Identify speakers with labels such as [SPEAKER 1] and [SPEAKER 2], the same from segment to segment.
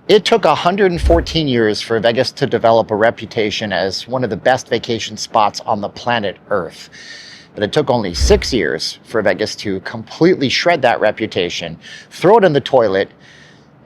[SPEAKER 1] It took 114 years for Vegas to develop a reputation as one of the best vacation spots on the planet Earth. But it took only 6 years for Vegas to completely shred that reputation, throw it in the toilet,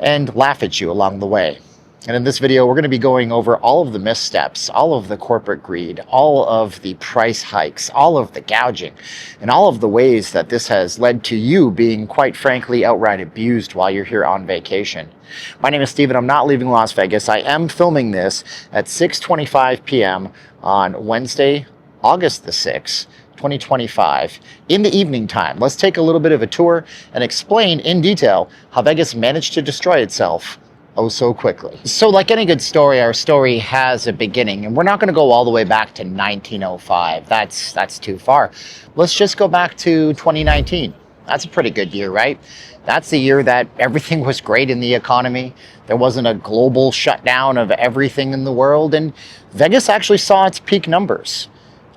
[SPEAKER 1] and laugh at you along the way. And in this video, we're going to be going over all of the missteps, all of the corporate greed, all of the price hikes, all of the gouging, and all of the ways that this has led to you being, quite frankly, outright abused while you're here on vacation. My name is Steven. I'm not leaving Las Vegas. I am filming this at 6:25 p.m. on Wednesday, August the 6th, 2025, in the evening time. Let's take a little bit of a tour and explain in detail how Vegas managed to destroy itself oh so quickly. So like any good story, our story has a beginning, and we're not going to go all the way back to 1905. That's too far. Let's just go back to 2019. That's a pretty good year, right? That's the year that everything was great in the economy. There wasn't a global shutdown of everything in the world, and Vegas actually saw its peak numbers.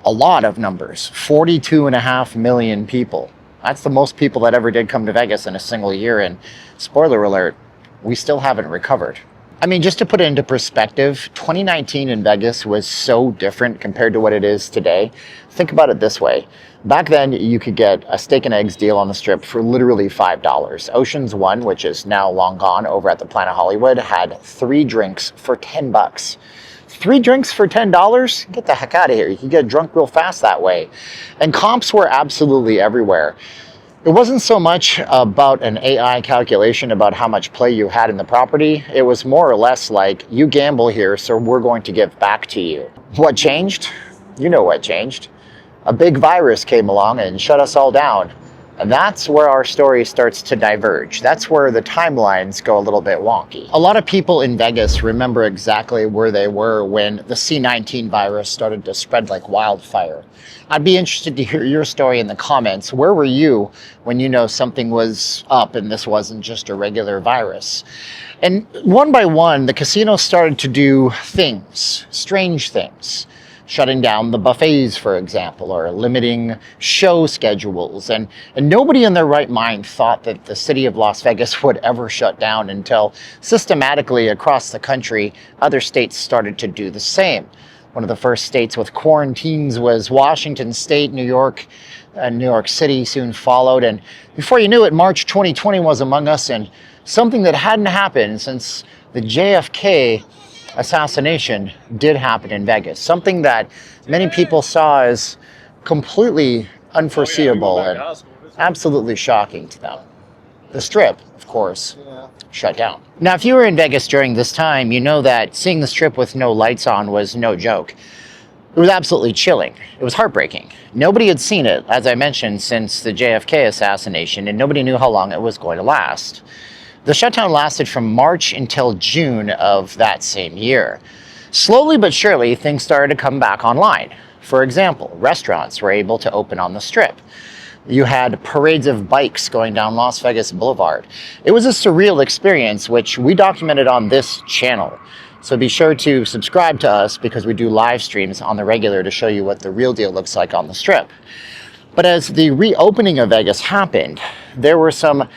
[SPEAKER 1] A lot of numbers, 42.5 million people. That's the most people that ever did come to Vegas in a single year, and spoiler alert, we still haven't recovered. I mean, just to put it into perspective, 2019 in Vegas was so different compared to what it is today. Think about it this way. Back then, you could get a steak and eggs deal on the Strip for literally $5. Ocean's One, which is now long gone over at the Planet Hollywood, had 3 drinks for $10. 3 drinks for $10? Get the heck out of here. You can get drunk real fast that way. And comps were absolutely everywhere. It wasn't so much about an AI calculation about how much play you had in the property. It was more or less like, you gamble here, so we're going to give back to you. What changed? You know what changed. A big virus came along and shut us all down. And that's where our story starts to diverge. That's where the timelines go a little bit wonky. A lot of people in Vegas remember exactly where they were when the C-19 virus started to spread like wildfire. I'd be interested to hear your story in the comments. Where were you when you know something was up and this wasn't just a regular virus? And one by one, the casinos started to do things, strange things. Shutting down the buffets, for example, or limiting show schedules. And nobody in their right mind thought that the city of Las Vegas would ever shut down until systematically across the country, other states started to do the same. One of the first states with quarantines was Washington State, New York, and New York City soon followed. And before you knew it, March 2020 was among us, and something that hadn't happened since the JFK assassination did happen in Vegas. Something that many people saw as completely unforeseeable and absolutely shocking to them. The Strip, of course, shut down. Now, if you were in Vegas during this time, you know that seeing the Strip with no lights on was no joke. It was absolutely chilling. It was heartbreaking. Nobody had seen it, as I mentioned, since the JFK assassination, and nobody knew how long it was going to last. The shutdown lasted from March until June of that same year. Slowly but surely, things started to come back online. For example, restaurants were able to open on the Strip. You had parades of bikes going down Las Vegas Boulevard. It was a surreal experience, which we documented on this channel. So be sure to subscribe to us because we do live streams on the regular to show you what the real deal looks like on the Strip. But as the reopening of Vegas happened, there were some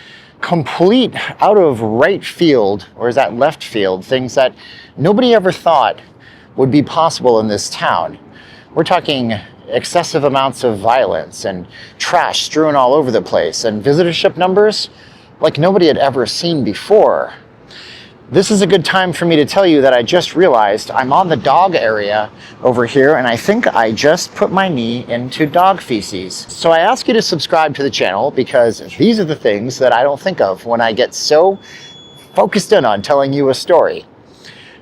[SPEAKER 1] complete out of right field, or is that left field, things that nobody ever thought would be possible in this town. We're talking excessive amounts of violence and trash strewn all over the place and visitorship numbers like nobody had ever seen before. This is a good time for me to tell you that I just realized I'm on the dog area over here, and I think I just put my knee into dog feces. So I ask you to subscribe to the channel because these are the things that I don't think of when I get so focused in on telling you a story.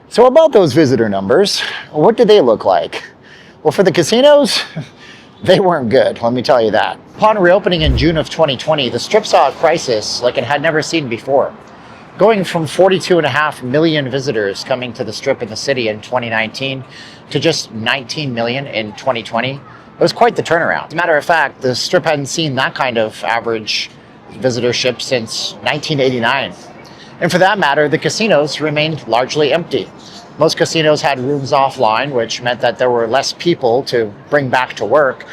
[SPEAKER 1] So about those visitor numbers, what did they look like? Well, for the casinos, they weren't good, let me tell you that. Upon reopening in June of 2020, the Strip saw a crisis like it had never seen before. Going from 42.5 million visitors coming to the Strip in the city in 2019 to just 19 million in 2020, it was quite the turnaround. As a matter of fact, the Strip hadn't seen that kind of average visitorship since 1989. And for that matter, the casinos remained largely empty. Most casinos had rooms offline, which meant that there were less people to bring back to work.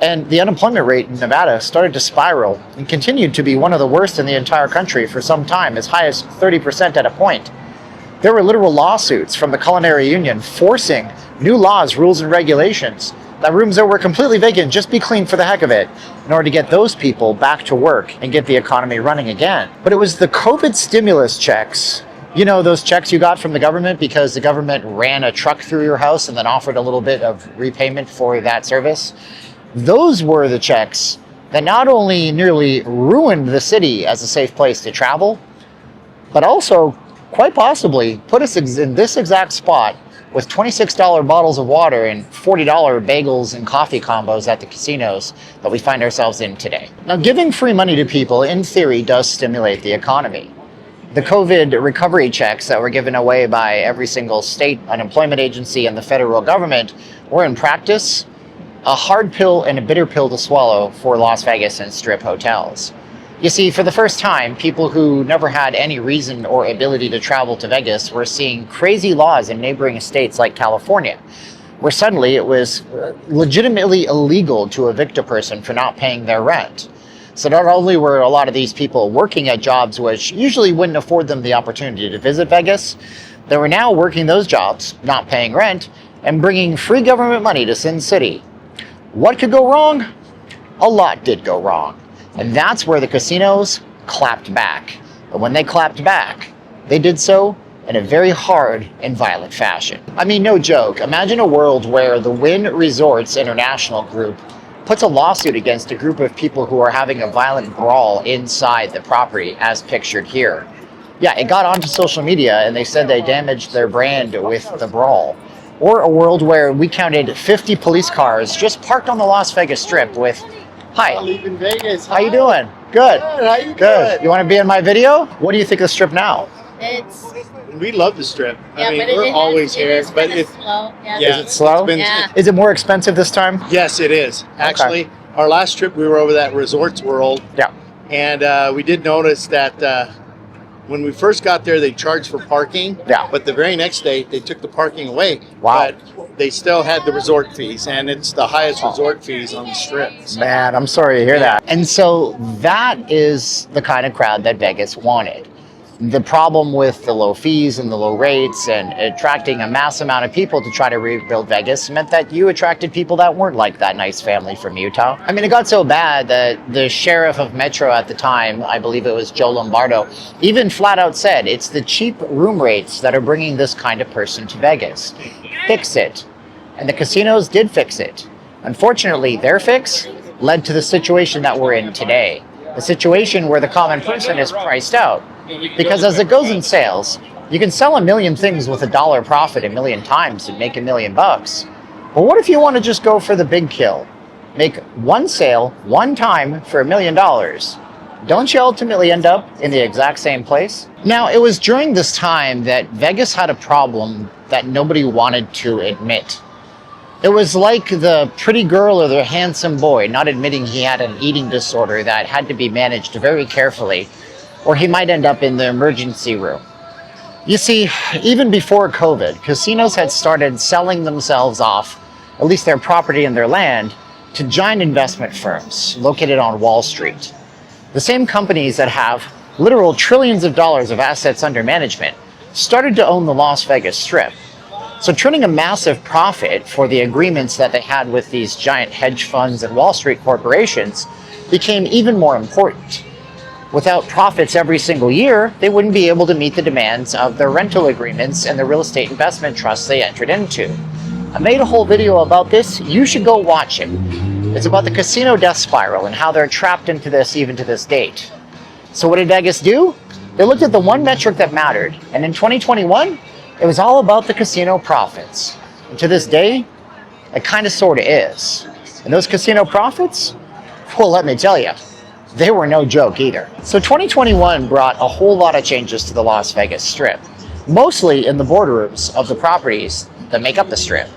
[SPEAKER 1] And the unemployment rate in Nevada started to spiral and continued to be one of the worst in the entire country for some time, as high as 30% at a point. There were literal lawsuits from the Culinary Union forcing new laws, rules, and regulations that rooms that were completely vacant just be cleaned for the heck of it in order to get those people back to work and get the economy running again. But it was the COVID stimulus checks, you know, those checks you got from the government because the government ran a truck through your house and then offered a little bit of repayment for that service. Those were the checks that not only nearly ruined the city as a safe place to travel, but also quite possibly put us in this exact spot with $26 bottles of water and $40 bagels and coffee combos at the casinos that we find ourselves in today. Now, giving free money to people, in theory, does stimulate the economy. The COVID recovery checks that were given away by every single state unemployment agency and the federal government were, in practice, a hard pill and a bitter pill to swallow for Las Vegas and Strip hotels. You see, for the first time, people who never had any reason or ability to travel to Vegas were seeing crazy laws in neighboring states like California, where suddenly it was legitimately illegal to evict a person for not paying their rent. So not only were a lot of these people working at jobs which usually wouldn't afford them the opportunity to visit Vegas, they were now working those jobs, not paying rent, and bringing free government money to Sin City. What could go wrong? A lot did go wrong. And that's where the casinos clapped back. But when they clapped back, they did so in a very hard and violent fashion. I mean, no joke. Imagine a world where the Wynn Resorts International Group puts a lawsuit against a group of people who are having a violent brawl inside the property, as pictured here. Yeah, it got onto social media and they said they damaged their brand with the brawl. Or a world where we counted 50 police cars just parked on the Las Vegas Strip with, "Hi,
[SPEAKER 2] I live in Vegas.
[SPEAKER 1] how you doing? Good.
[SPEAKER 2] How you
[SPEAKER 1] Good.
[SPEAKER 2] doing?
[SPEAKER 1] You want to be in my video? What do you think of the Strip now?
[SPEAKER 2] We love the Strip.
[SPEAKER 3] Yeah,
[SPEAKER 2] I mean,
[SPEAKER 3] but it
[SPEAKER 2] we're
[SPEAKER 3] has-
[SPEAKER 2] always
[SPEAKER 3] it
[SPEAKER 2] here,
[SPEAKER 3] has
[SPEAKER 2] but
[SPEAKER 3] been
[SPEAKER 2] it's
[SPEAKER 3] slow. Yeah.
[SPEAKER 2] yeah,
[SPEAKER 1] Is it slow?
[SPEAKER 2] it's been-
[SPEAKER 3] Yeah.
[SPEAKER 1] Is it more expensive this time?
[SPEAKER 2] yes, it is. Actually, our last trip we were over that Resorts World,
[SPEAKER 1] Yeah.
[SPEAKER 2] and we did notice that when we first got there, they charged for parking.
[SPEAKER 1] Yeah.
[SPEAKER 2] But the very next day, they took the parking away.
[SPEAKER 1] Wow.
[SPEAKER 2] But they still had the resort fees, and it's the highest resort fees on the Strip. So,
[SPEAKER 1] Man, I'm sorry to hear that. And so that is the kind of crowd that Vegas wanted. The problem with the low fees and the low rates and attracting a mass amount of people to try to rebuild Vegas meant that you attracted people that weren't like that nice family from Utah. I mean, it got so bad that the sheriff of Metro at the time, I believe it was Joe Lombardo, even flat out said, it's the cheap room rates that are bringing this kind of person to Vegas. Fix it. And the casinos did fix it. Unfortunately, their fix led to the situation that we're in today. A situation where the common person is priced out. Because as it goes in sales, you can sell a million things with $1 profit a million times and make $1 million. But what if you want to just go for the big kill? Make one sale, one time for $1 million. Don't you ultimately end up in the exact same place? Now, it was during this time that Vegas had a problem that nobody wanted to admit. It was like the pretty girl or the handsome boy not admitting he had an eating disorder that had to be managed very carefully, or he might end up in the emergency room. You see, even before COVID, casinos had started selling themselves off, at least their property and their land, to giant investment firms located on Wall Street. The same companies that have literal trillions of dollars of assets under management started to own the Las Vegas Strip. So turning a massive profit for the agreements that they had with these giant hedge funds and Wall Street corporations became even more important. Without profits every single year, they wouldn't be able to meet the demands of their rental agreements and the real estate investment trusts they entered into. I made a whole video about this. You should go watch it. It's about the casino death spiral and how they're trapped into this even to this date. So what did Vegas do? They looked at the one metric that mattered. And in 2021, it was all about the casino profits. And to this day, it kind of sort of is. And those casino profits, well, let me tell you, they were no joke either. So 2021 brought a whole lot of changes to the Las Vegas Strip, mostly in the boardrooms of the properties that make up the Strip.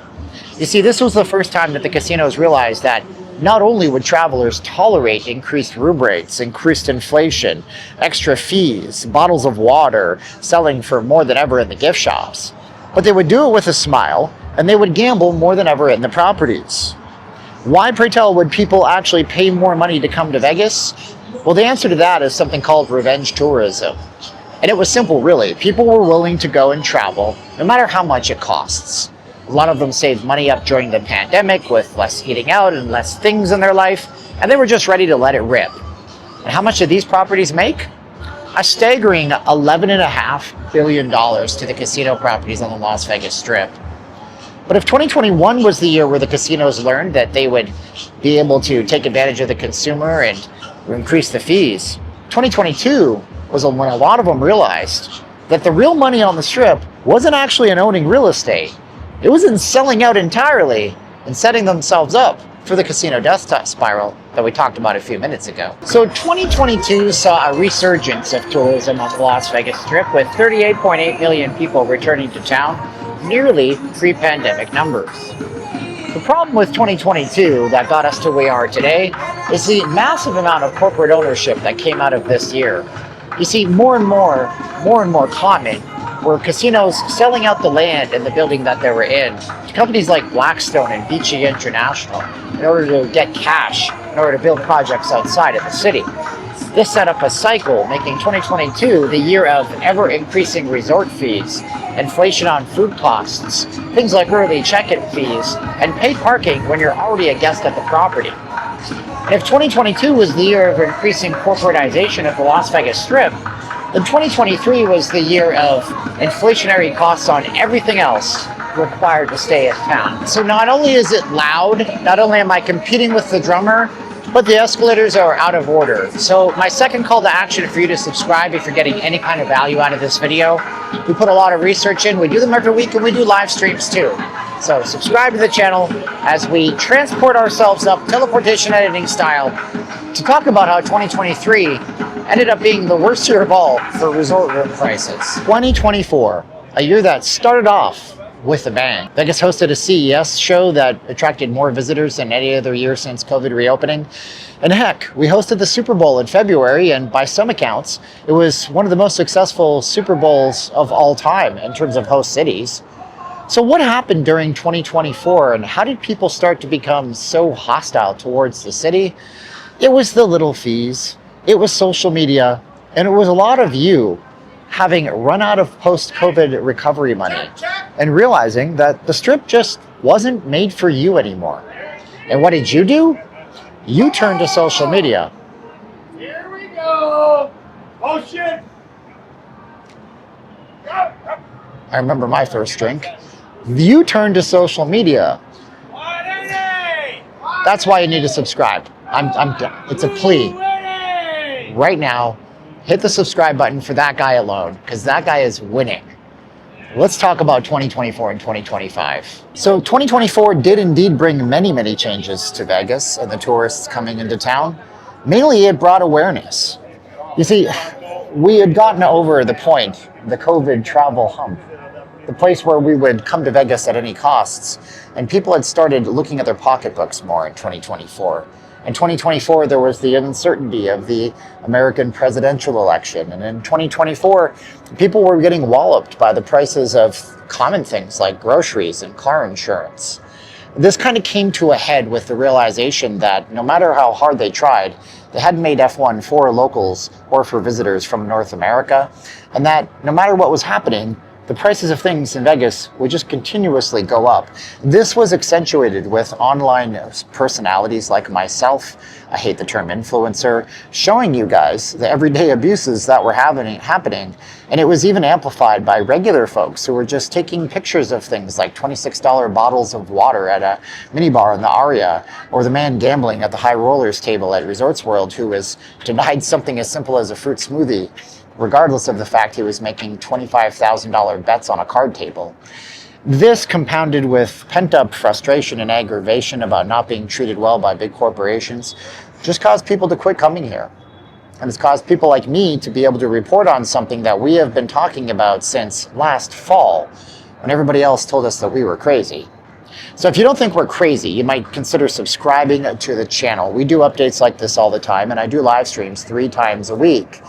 [SPEAKER 1] You see, this was the first time that the casinos realized that not only would travelers tolerate increased room rates, increased inflation, extra fees, bottles of water, selling for more than ever in the gift shops, but they would do it with a smile, and they would gamble more than ever in the properties. Why, pray tell, would people actually pay more money to come to Vegas? Well, the answer to that is something called revenge tourism. And it was simple, really. People were willing to go and travel, no matter how much it costs. A lot of them saved money up during the pandemic with less eating out and less things in their life, and they were just ready to let it rip. And how much did these properties make? A staggering $11.5 billion to the casino properties on the Las Vegas Strip. But if 2021 was the year where the casinos learned that they would be able to take advantage of the consumer and increase the fees, 2022 was when a lot of them realized that the real money on the Strip wasn't actually in owning real estate. It was in selling out entirely and setting themselves up for the casino death spiral that we talked about a few minutes ago. So 2022 saw a resurgence of tourism on the Las Vegas Strip, with 38.8 million people returning to town, nearly pre-pandemic numbers. The problem with 2022 that got us to where we are today is the massive amount of corporate ownership that came out of this year. You see more and more common were casinos selling out the land and the building that they were in to companies like Blackstone and Beachy International in order to get cash, in order to build projects outside of the city. This set up a cycle, making 2022 the year of ever-increasing resort fees, inflation on food costs, things like early check-in fees, and paid parking when you're already a guest at the property. And if 2022 was the year of increasing corporatization of the Las Vegas Strip, then 2023 was the year of inflationary costs on everything else required to stay in town. So not only is it loud, not only am I competing with the drummer, but the escalators are out of order. So my second call to action for you to subscribe if you're getting any kind of value out of this video. We put a lot of research in. We do them every week, and we do live streams too. So subscribe to the channel as we transport ourselves up teleportation editing style to talk about how 2023 ended up being the worst year of all for resort room prices. 2024, a year that started off with a bang. Vegas hosted a CES show that attracted more visitors than any other year since COVID reopening. And heck, we hosted the Super Bowl in February, and by some accounts, it was one of the most successful Super Bowls of all time in terms of host cities. So what happened during 2024, and how did people start to become so hostile towards the city? It was the little fees, it was social media, and it was a lot of you having run out of post-COVID recovery money and realizing that the Strip just wasn't made for you anymore. And what did you do? You turned to social media.
[SPEAKER 3] Here we go! Oh shit!
[SPEAKER 1] I remember my first drink. You turned to social media.
[SPEAKER 3] 180!
[SPEAKER 1] That's why you need to subscribe. It's a plea.
[SPEAKER 3] 280!
[SPEAKER 1] Right now, hit the subscribe button for that guy alone, because that guy is winning. Let's talk about 2024 and 2025. So 2024 did indeed bring many, many changes to Vegas and the tourists coming into town. Mainly, it brought awareness. You see, we had gotten over the point, the COVID travel hump, the place where we would come to Vegas at any costs, and people had started looking at their pocketbooks more in 2024. In 2024, there was the uncertainty of the American presidential election. And in 2024, people were getting walloped by the prices of common things like groceries and car insurance. This kind of came to a head with the realization that no matter how hard they tried, they hadn't made F1 for locals or for visitors from North America, and that no matter what was happening, the prices of things in Vegas would just continuously go up. This was accentuated with online personalities like myself, I hate the term influencer, showing you guys the everyday abuses that were happening. And it was even amplified by regular folks who were just taking pictures of things like $26 bottles of water at a minibar in the Aria, or the man gambling at the high rollers table at Resorts World who was denied something as simple as a fruit smoothie, regardless of the fact he was making $25,000 bets on a card table. This, compounded with pent-up frustration and aggravation about not being treated well by big corporations, just caused people to quit coming here. And it's caused people like me to be able to report on something that we have been talking about since last fall, when everybody else told us that we were crazy. So if you don't think we're crazy, you might consider subscribing to the channel. We do updates like this all the time, and I do live streams 3 times a week.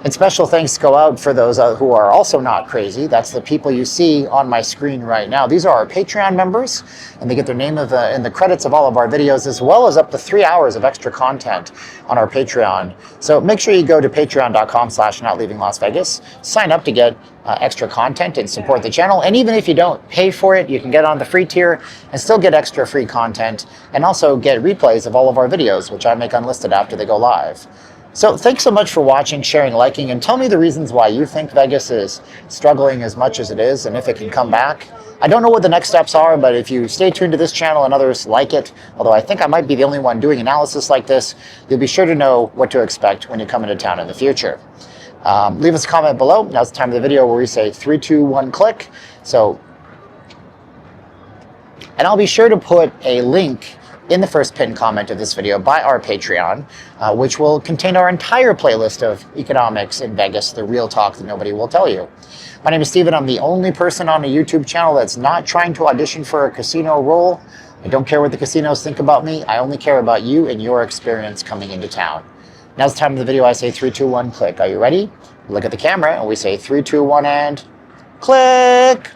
[SPEAKER 1] And special thanks go out for those who are also not crazy. That's the people you see on my screen right now. These are our Patreon members, and they get their name in the credits of all of our videos, as well as up to 3 hours of extra content on our Patreon. So make sure you go to patreon.com/notleavinglasvegas, sign up to get extra content and support the channel. And even if you don't pay for it, you can get on the free tier and still get extra free content, and also get replays of all of our videos, which I make unlisted after they go live. So thanks so much for watching, sharing, liking, and tell me the reasons why you think Vegas is struggling as much as it is, and if it can come back. I don't know what the next steps are, but if you stay tuned to this channel and others like it, although I think I might be the only one doing analysis like this, you'll be sure to know what to expect when you come into town in the future. Leave us a comment below. Now's the time of the video where we say 3, 2, 1, click. And I'll be sure to put a link in the first pinned comment of this video by our Patreon, which will contain our entire playlist of economics in Vegas, the real talk that nobody will tell you. My name is Steven. I'm the only person on a YouTube channel that's not trying to audition for a casino role. I don't care what the casinos think about me. I only care about you and your experience coming into town. Now's the time of the video I say 3, 2, 1, click. Are you ready? Look at the camera and we say 3, 2, 1, and click!